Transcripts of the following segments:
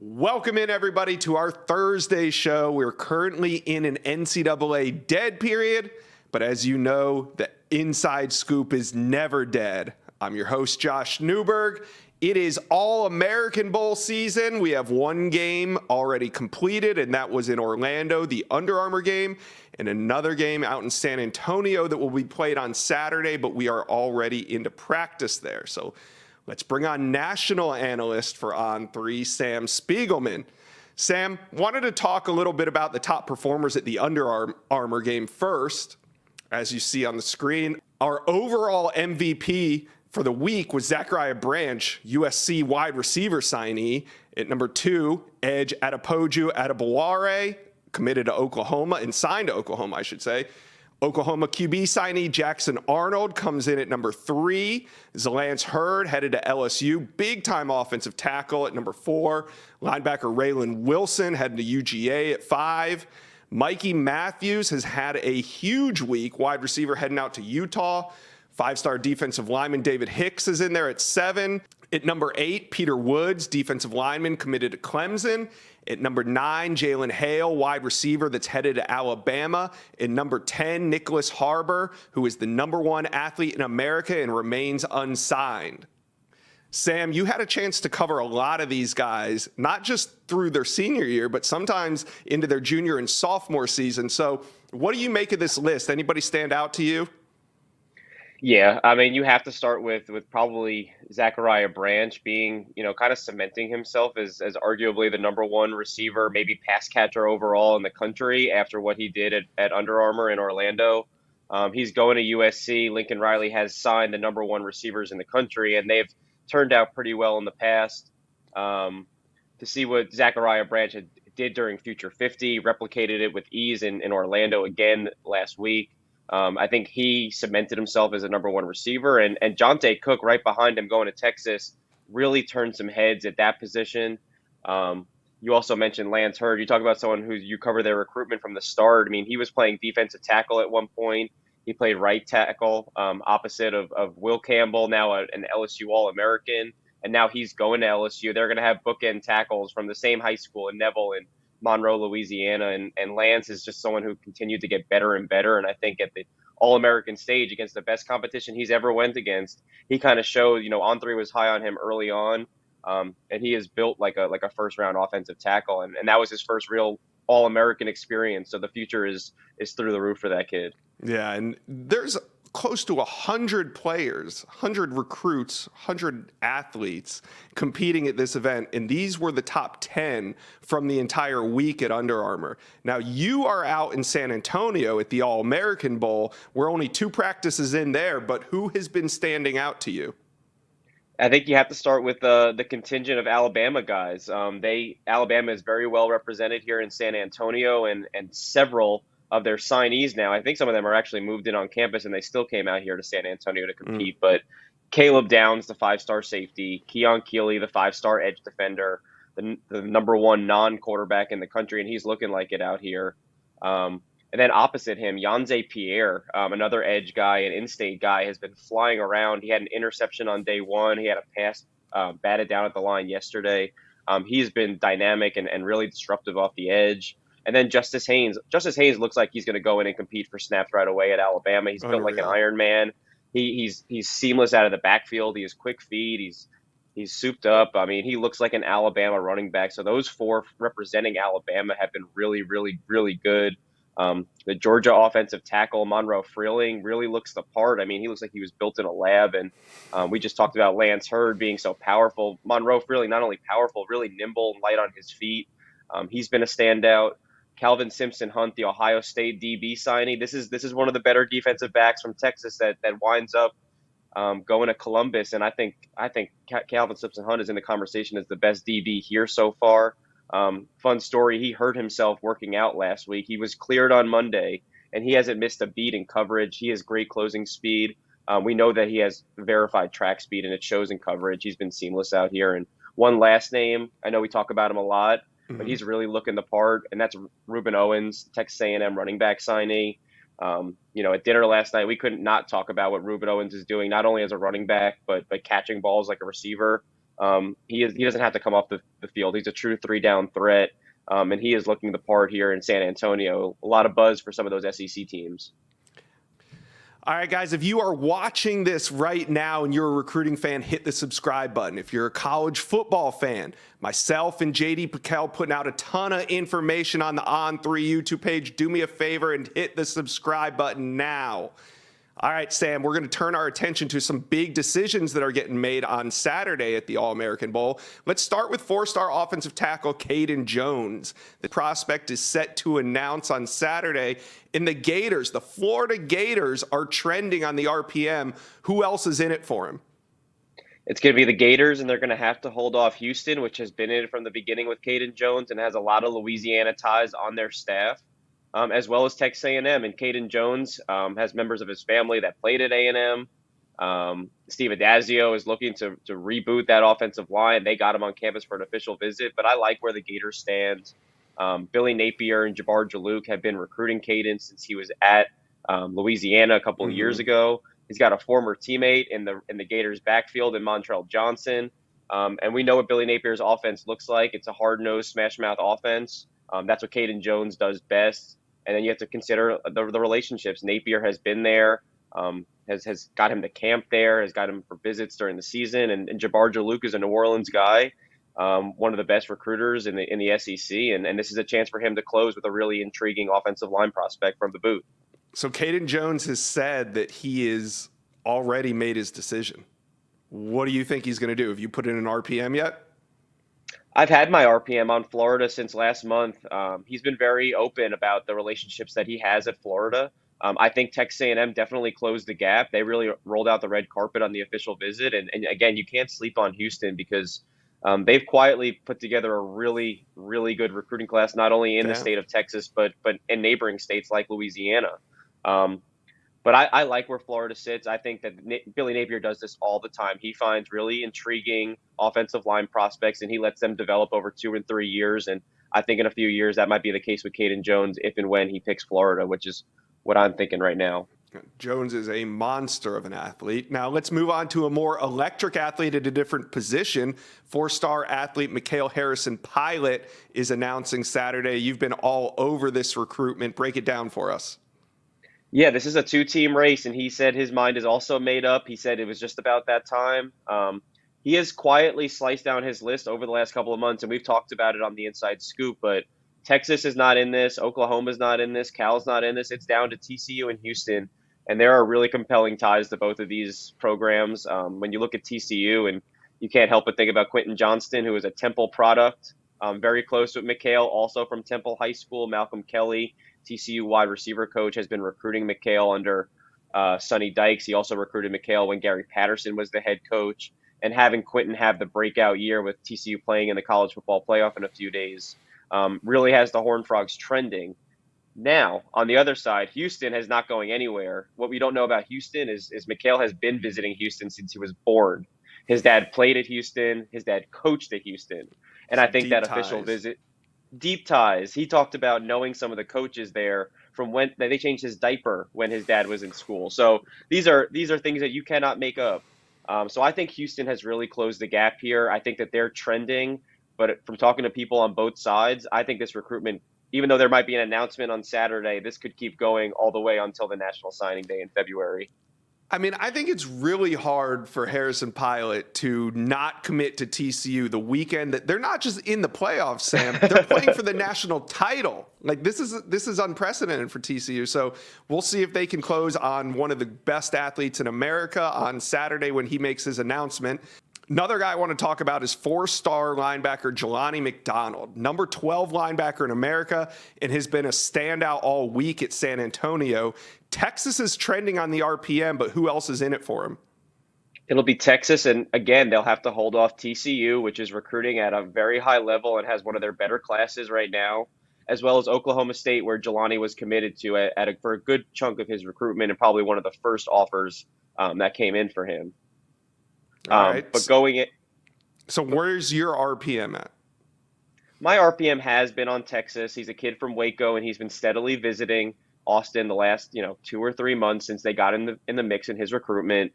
Welcome in, everybody, to our Thursday show. We're currently in an NCAA dead period, but as you know, the inside scoop is never dead. I'm your host, Josh Newberg. It is All-American Bowl season. We have one game already completed, and that was in Orlando, the Under Armour game, and another game out in San Antonio that will be played on Saturday, but we are already into practice there. So let's bring on national analyst for On3, Sam Spiegelman. Sam, wanted to talk a little bit about the top performers at the Under Armour game first. As you see on the screen, our overall MVP for the week was Zachariah Branch, USC wide receiver signee. At number 2, edge Adepoju Adebaware, committed to Oklahoma and signed to Oklahoma, I should say. Oklahoma QB signee Jackson Arnold comes in at number 3. Zalance Hurd headed to LSU, big-time offensive tackle at number 4. Linebacker Raylan Wilson headed to UGA at 5. Mikey Matthews has had a huge week, wide receiver heading out to Utah. 5-star defensive lineman David Hicks is in there at 7. At number 8, Peter Woods, defensive lineman, committed to Clemson. At number 9, Jalen Hale, wide receiver that's headed to Alabama. At number 10, Nicholas Harbor, who is the number 1 athlete in America and remains unsigned. Sam, you had a chance to cover a lot of these guys, not just through their senior year, but sometimes into their junior and sophomore season. So what do you make of this list? Anybody stand out to you? Yeah, I mean, you have to start with probably Zachariah Branch being, kind of cementing himself as arguably the number 1 receiver, maybe pass catcher overall in the country after what he did at Under Armour in Orlando. He's going to USC. Lincoln Riley has signed the number 1 receivers in the country, and they've turned out pretty well in the past. To see what Zachariah Branch did during Future 50, replicated it with ease in Orlando again last week. I think he cemented himself as a number 1 receiver, and Jonte Cook right behind him going to Texas really turned some heads at that position. You also mentioned Lance Hurd. You talk about someone who you cover their recruitment from the start. I mean, he was playing defensive tackle at one point. He played right tackle, opposite of Will Campbell, now an LSU All-American, and now he's going to LSU. They're going to have bookend tackles from the same high school in Neville and Monroe, Louisiana, and Lance is just someone who continued to get better and better. And I think at the All-American stage against the best competition he's ever went against, he kind of showed, On3 was high on him early on, and he is built like a first-round offensive tackle, and that was his first real All-American experience. So the future is through the roof for that kid. Yeah, and there's close to 100 players, 100 recruits, 100 athletes competing at this event, and these were the top 10 from the entire week at Under Armour. Now, you are out in San Antonio at the All-American Bowl. We're only 2 practices in there, but who has been standing out to you? I think you have to start with the contingent of Alabama guys. Alabama is very well represented here in San Antonio, and several of their signees now. I think some of them are actually moved in on campus, and they still came out here to San Antonio to compete. But Caleb Downs, the 5-star safety, Keon Keeley, the 5-star edge defender, the number 1 non-quarterback in the country, and he's looking like it out here. And then opposite him, Yanze Pierre, another edge guy, an in-state guy, has been flying around. He had an interception on day 1. He had a pass batted down at the line yesterday. He's been dynamic and really disruptive off the edge. And then Justice Haynes. Justice Haynes looks like he's going to go in and compete for snaps right away at Alabama. He's built like an Iron Man. He's seamless out of the backfield. He has quick feet. He's souped up. I mean, he looks like an Alabama running back. So those 4 representing Alabama have been really, really, really good. The Georgia offensive tackle, Monroe Freeling, really looks the part. I mean, he looks like he was built in a lab. And we just talked about Lance Hurd being so powerful. Monroe Freeling, not only powerful, really nimble and light on his feet. He's been a standout. Calvin Simpson-Hunt, the Ohio State DB signee. This is one of the better defensive backs from Texas that winds up going to Columbus. And I think Calvin Simpson-Hunt is in the conversation as the best DB here so far. Fun story, he hurt himself working out last week. He was cleared on Monday, and he hasn't missed a beat in coverage. He has great closing speed. We know that he has verified track speed, and it shows in coverage. He's been seamless out here. And one last name, I know we talk about him a lot, but he's really looking the part, and that's Rueben Owens, Texas A&M running back signee. At dinner last night, we couldn't not talk about what Rueben Owens is doing, not only as a running back, but catching balls like a receiver. He doesn't have to come off the field. He's a true three-down threat, and he is looking the part here in San Antonio. A lot of buzz for some of those SEC teams. All right, guys, if you are watching this right now and you're a recruiting fan, hit the subscribe button. If you're a college football fan, myself and JD Piquel putting out a ton of information on the On3 YouTube page. Do me a favor and hit the subscribe button now. All right, Sam, we're going to turn our attention to some big decisions that are getting made on Saturday at the All-American Bowl. Let's start with four-star offensive tackle Caden Jones. The prospect is set to announce on Saturday. And the Gators, the Florida Gators, are trending on the RPM. Who else is in it for him? It's going to be the Gators, and they're going to have to hold off Houston, which has been in it from the beginning with Caden Jones and has a lot of Louisiana ties on their staff. As well as Texas A&M. And Caden Jones has members of his family that played at A&M. Steve Adazio is looking to reboot that offensive line. They got him on campus for an official visit, but I like where the Gators stand. Billy Napier and Jabbar Jalouk have been recruiting Caden since he was at Louisiana a couple of years ago. He's got a former teammate in the Gators backfield in Montrell Johnson. And we know what Billy Napier's offense looks like. It's a hard-nosed, smash-mouth offense. That's what Caden Jones does best. And then you have to consider the relationships. Napier has been there, has got him to camp there, has got him for visits during the season. And Jabbar Jalouk is a New Orleans guy, one of the best recruiters in the SEC. And this is a chance for him to close with a really intriguing offensive line prospect from the boot. So Caden Jones has said that he is already made his decision. What do you think he's going to do? Have you put in an RPM yet? I've had my RPM on Florida since last month. He's been very open about the relationships that he has at Florida. I think Texas A&M definitely closed the gap. They really rolled out the red carpet on the official visit. And again, you can't sleep on Houston because they've quietly put together a really, really good recruiting class, not only in the state of Texas, but in neighboring states like Louisiana. But I like where Florida sits. I think that Billy Napier does this all the time. He finds really intriguing offensive line prospects, and he lets them develop over 2 and 3 years. And I think in a few years that might be the case with Caden Jones if and when he picks Florida, which is what I'm thinking right now. Jones is a monster of an athlete. Now let's move on to a more electric athlete at a different position. 4-star athlete Mikal Harrison-Pilot is announcing Saturday. You've been all over this recruitment. Break it down for us. Yeah, this is a 2-team race, and he said his mind is also made up. He said it was just about that time. He has quietly sliced down his list over the last couple of months, and we've talked about it on the Inside Scoop, but Texas is not in this. Oklahoma's not in this. Cal's not in this. It's down to TCU and Houston, and there are really compelling ties to both of these programs. When you look at TCU, and you can't help but think about Quentin Johnston, who is a Temple product, very close with Mikal, also from Temple High School. Malcolm Kelly, TCU wide receiver coach, has been recruiting Mikal under Sonny Dykes. He also recruited Mikal when Gary Patterson was the head coach. And having Quentin have the breakout year with TCU playing in the college football playoff in a few days really has the Horned Frogs trending. Now, on the other side, Houston is not going anywhere. What we don't know about Houston is Mikal has been visiting Houston since he was born. His dad played at Houston. His dad coached at Houston. And I think that official visit, deep ties. He talked about knowing some of the coaches there from when they changed his diaper when his dad was in school. So these are things that you cannot make up. So I think Houston has really closed the gap here. I think that they're trending, but from talking to people on both sides, I think this recruitment, even though there might be an announcement on Saturday, this could keep going all the way until the National Signing Day in February. I mean, I think it's really hard for Harrison-Pilot to not commit to TCU the weekend that they're not just in the playoffs, Sam. They're playing for the national title. Like this is unprecedented for TCU. So we'll see if they can close on one of the best athletes in America on Saturday when he makes his announcement. Another guy I want to talk about is 4-star linebacker Jelani McDonald, number 12 linebacker in America, and has been a standout all week at San Antonio. Texas is trending on the RPM, but who else is in it for him? It'll be Texas, and again, they'll have to hold off TCU, which is recruiting at a very high level and has one of their better classes right now, as well as Oklahoma State, where Jelani was committed to for a good chunk of his recruitment and probably one of the first offers that came in for him. All right. But going it. So where's your RPM at? My RPM has been on Texas. He's a kid from Waco, and he's been steadily visiting Austin the last 2 or 3 months since they got in the mix in his recruitment.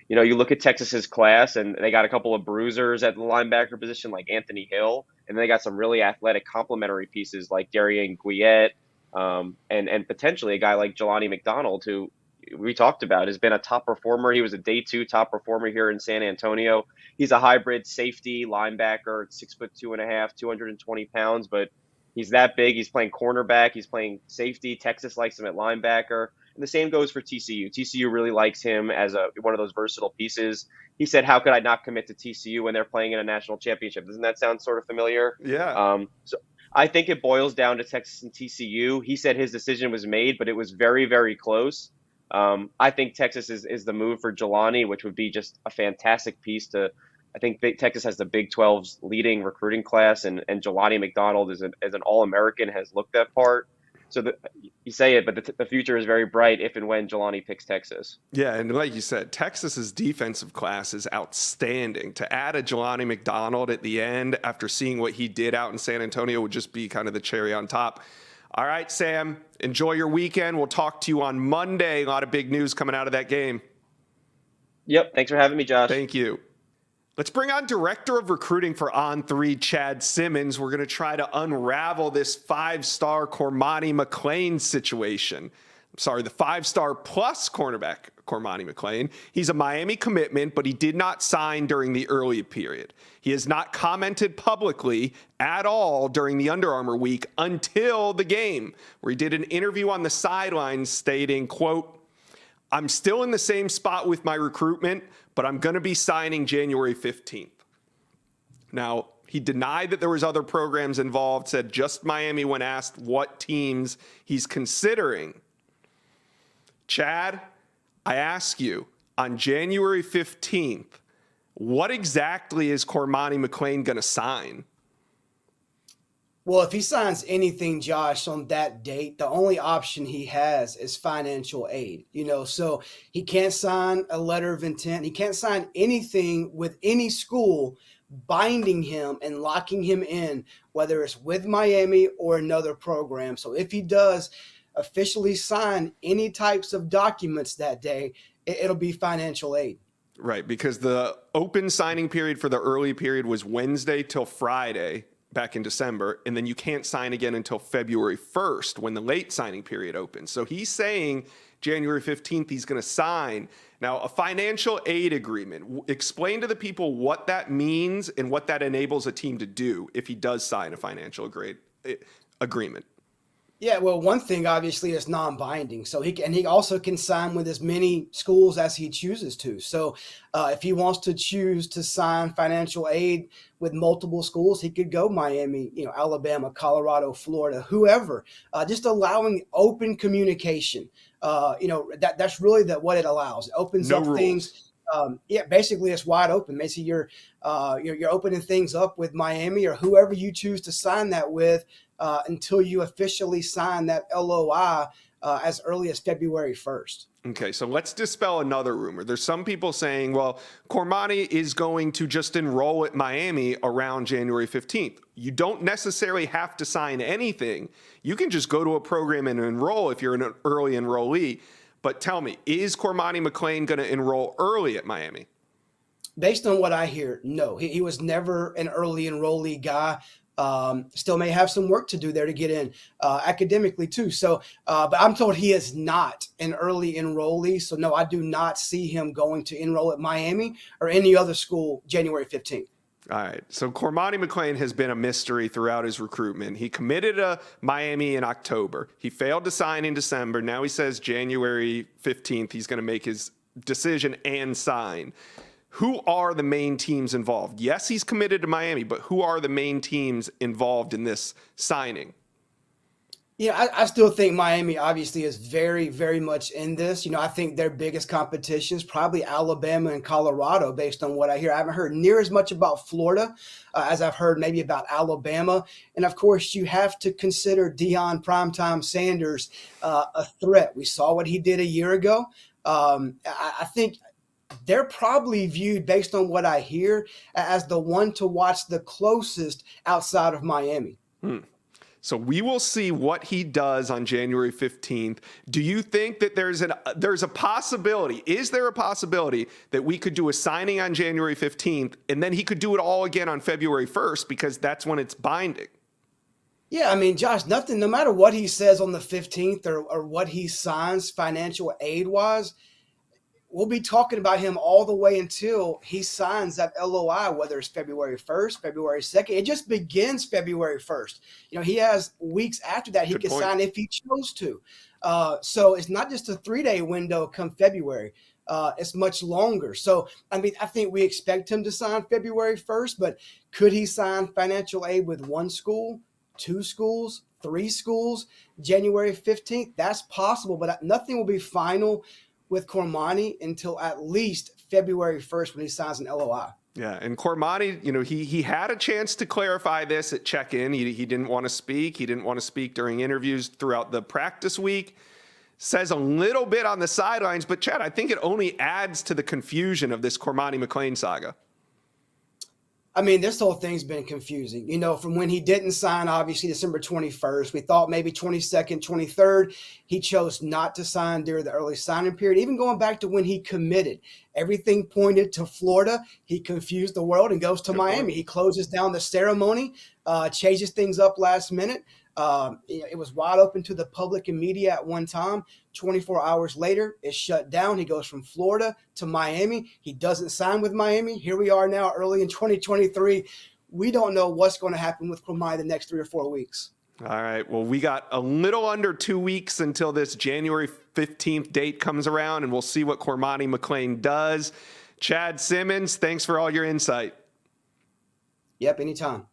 You look at Texas's class, and they got a couple of bruisers at the linebacker position, like Anthony Hill, and they got some really athletic complementary pieces like Darian Guillet, and potentially a guy like Jelani McDonald, who we talked about has been a top performer. He was a day two top performer here in San Antonio. He's a hybrid safety linebacker, 6'2.5", 220 pounds, but he's that big. He's playing cornerback. He's playing safety. Texas likes him at linebacker. And the same goes for TCU. TCU really likes him as one of those versatile pieces. He said, "How could I not commit to TCU when they're playing in a national championship?" Doesn't that sound sort of familiar? Yeah. So I think it boils down to Texas and TCU. He said his decision was made, but it was very, very close. I think Texas is the move for Jelani, which would be just a fantastic piece to. I think Texas has the Big 12's leading recruiting class, and Jelani McDonald is an All-American, has looked that part. So you say it, but the future is very bright if and when Jelani picks Texas. Yeah, and like you said, Texas's defensive class is outstanding. To add a Jelani McDonald at the end after seeing what he did out in San Antonio would just be kind of the cherry on top. All right, Sam, enjoy your weekend. We'll talk to you on Monday. A lot of big news coming out of that game. Yep, thanks for having me, Josh. Thank you. Let's bring on Director of Recruiting for On3, Chad Simmons. We're going to try to unravel this 5-star Cormani McClain situation. I'm sorry, the 5-star plus cornerback Cormani McClain. He's a Miami commitment, but he did not sign during the early period. He has not commented publicly at all during the Under Armour week until the game, where he did an interview on the sidelines stating, quote, "I'm still in the same spot with my recruitment, but I'm going to be signing January 15th. Now, he denied that there was other programs involved, said just Miami when asked what teams he's considering. Chad, I ask you, on January 15th, what exactly is Cormani McClain going to sign? Well, if he signs anything, Josh, on that date, the only option he has is financial aid, so he can't sign a letter of intent. He can't sign anything with any school binding him and locking him in, whether it's with Miami or another program. So if he does officially sign any types of documents that day, it'll be financial aid. Right, because the open signing period for the early period was Wednesday till Friday back in December, and then you can't sign again until February 1st when the late signing period opens. So he's saying January 15th he's going to sign. Now, a financial aid agreement. Explain to the people what that means and what that enables a team to do if he does sign a financial agreement. Yeah, well, one thing obviously is non-binding, so he also can sign with as many schools as he chooses to. So if he wants to choose to sign financial aid with multiple schools, he could go Miami, Alabama, Colorado, Florida, whoever. Just allowing open communication. That's really what it allows. It opens up things. Basically it's wide open. Basically you're opening things up with Miami or whoever you choose to sign that with until you officially sign that LOI as early as February 1st. Okay, so let's dispel another rumor. There's some people saying, well, Cormani is going to just enroll at Miami around January 15th. You don't necessarily have to sign anything. You can just go to a program and enroll if you're an early enrollee. But tell me, is Cormani McClain going to enroll early at Miami? Based on what I hear, no. He was never an early enrollee guy. Still may have some work to do there to get in academically too. So, but I'm told he is not an early enrollee. So no, I do not see him going to enroll at Miami or any other school January 15th. All right. So Cormani McClain has been a mystery throughout his recruitment. He committed to Miami in October. He failed to sign in December. Now he says January 15th, he's going to make his decision and sign. Who are the main teams involved? Yes, he's committed to Miami, but who are the main teams involved in this signing? Yeah, I still think Miami obviously is very, very much in this. I think their biggest competition is probably Alabama and Colorado based on what I hear. I haven't heard near as much about Florida as I've heard maybe about Alabama. And of course, you have to consider Deion Primetime Sanders a threat. We saw what he did a year ago. I think they're probably viewed, based on what I hear, as the one to watch the closest outside of Miami. So we will see what he does on January 15th. Do you think that there's a possibility? Is there a possibility that we could do a signing on January 15th and then he could do it all again on February 1st because that's when it's binding? Yeah, I mean, Josh, nothing, no matter what he says on the 15th or what he signs financial aid wise, we'll be talking about him all the way until he signs that LOI, whether it's February 1st, February 2nd. It just begins February 1st. You know, he has weeks after that he can sign if he chose to. So it's not just a 3-day window come February. It's much longer. So, I mean, I think we expect him to sign February 1st, but could he sign financial aid with 1 school, 2 schools, 3 schools, January 15th? That's possible, but nothing will be final with Cormani until at least February 1st when he signs an LOI. Yeah, and Cormani, you know, he had a chance to clarify this at check-in. He didn't want to speak. He didn't want to speak during interviews throughout the practice week. Says a little bit on the sidelines, but Chad, I think it only adds to the confusion of this Cormani McClain saga. I mean, this whole thing's been confusing. You know, from when he didn't sign, obviously, December 21st, we thought maybe 22nd, 23rd. He chose not to sign during the early signing period. Even going back to when he committed, everything pointed to Florida. He confused the world and goes to Miami. He closes down the ceremony, changes things up last minute. It was wide open to the public and media at one time. 24 hours later, it's shut down. He goes from Florida to Miami. He doesn't sign with Miami. Here we are now early in 2023. We don't know what's going to happen with Cormani the next 3 or 4 weeks. All right. Well, we got a little under 2 weeks until this January 15th date comes around, and we'll see what Cormani McClain does. Chad Simmons, thanks for all your insight. Yep, anytime.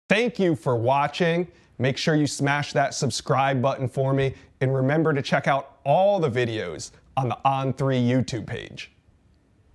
Thank you for watching. Make sure you smash that subscribe button for me, and remember to check out all the videos on the On3 YouTube page.